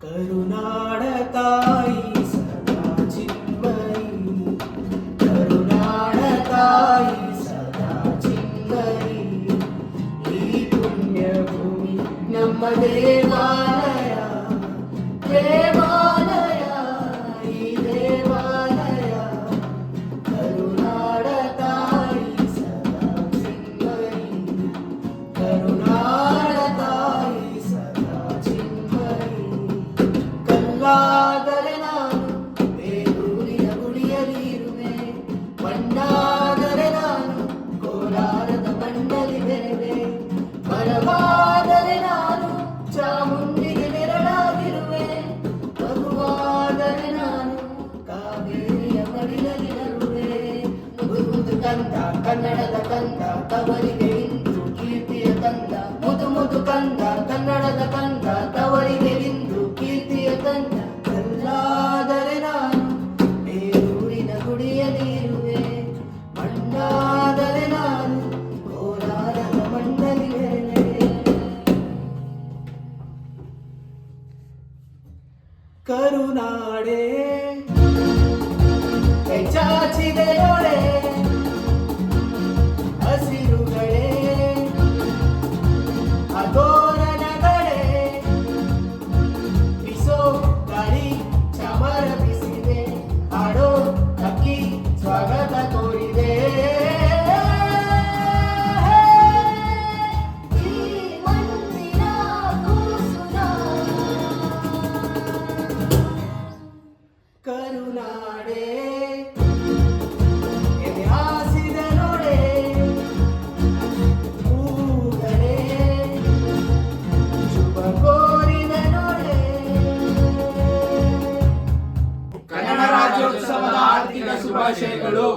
ಕರುನಾಡ ತಾಯಿ ಸದಾ ಚಿನ್ಮಯಿ, ಕರುನಾಡ ತಾಯಿ ಸದಾ ಚಿನ್ಮಯಿ. ಈ ಪುಣ್ಯ ಭೂಮಿ ನಮ್ಮ ದೇವಾಲಯ, ದೇವಾಲಯ, ಈ ದೇವಾಲಯ. ಕರುನಾಡ ತಾಯಿ ಸದಾ ಚಿನ್ಮಯಿ, ಕರುನಾಡ ತಾಯಿ ಸದಾ ಚಿನ್ಮಯಿ. ಕಲ್ಲಾದರೆ ನಾನು ಬೇಲೂರಿನ ಗುಡಿಯಲ್ಲಿರುವೆ, ಮಣ್ಣಾದರೆ ನಾನು ಕೋಲಾರದ ಮಣ್ಣಲ್ಲಿ ಬೆರೆವೆ, ಮರವಾದರೆ ನಾನು ಚಾಮುಂಡಿಗೆ ನೆರಳಾಗಿರುವೆ, ಮಗುವಾದರೆ ನಾನು ಕಾವೇರಿಯ ಮಡಿಲಲ್ಲಿ ನರುವೆ. ಮುದು ಕಂದ ಕನ್ನಡದ ಕಂದ, ತವರಿಗೆ ಇಂದು ಕೀರ್ತಿಯ ಕಂದ. ಮುದು ಕಂದ ಕನ್ನಡದ ಕಂದ, ತವರಿಗೆ ಇಂದು ಕೀರ್ತಿಯ ಕಂದ. ಕಲ್ಲಾದರೆ ನಾನು ಬೇಲೂರಿನ ಗುಡಿಯಲ್ಲಿ ಇರುವೆ, ಮಣ್ಣಾದರೆ ನಾನು ಕೋಲಾರದ ಮಣ್ಣಲ್ಲಿ ಬೆರೆವೆ. ಕರುನಾಡೆ ಕೈ ಚಾಚಿದೆ ನೋಡೆ, ಹಸಿರುಗಳೇ ಅಗೋರನಗಳೇ, ಬಿಸೋ ಗಾಳಿ ಚಾಮರ ಬಿಸಿದೆ, ಆಡೋ ಅಕ್ಕಿ ಸ್ವಾಗತ ಕೋರಿದೆ. ಈ ಮಣ್ಣಿನ ಕೂಸುನ ಕರುನಾಡೆ ಎದೆ ಹಾಸಿದ ನೋಡೆ, ಹೂಗಳೇ ಶುಭ ಕೋರಿದ ನೋಡೆ. ಕನ್ನಡ ರಾಜ್ಯೋತ್ಸವದ ಆರ್ಥಿಕ ಶುಭಾಶಯಗಳು.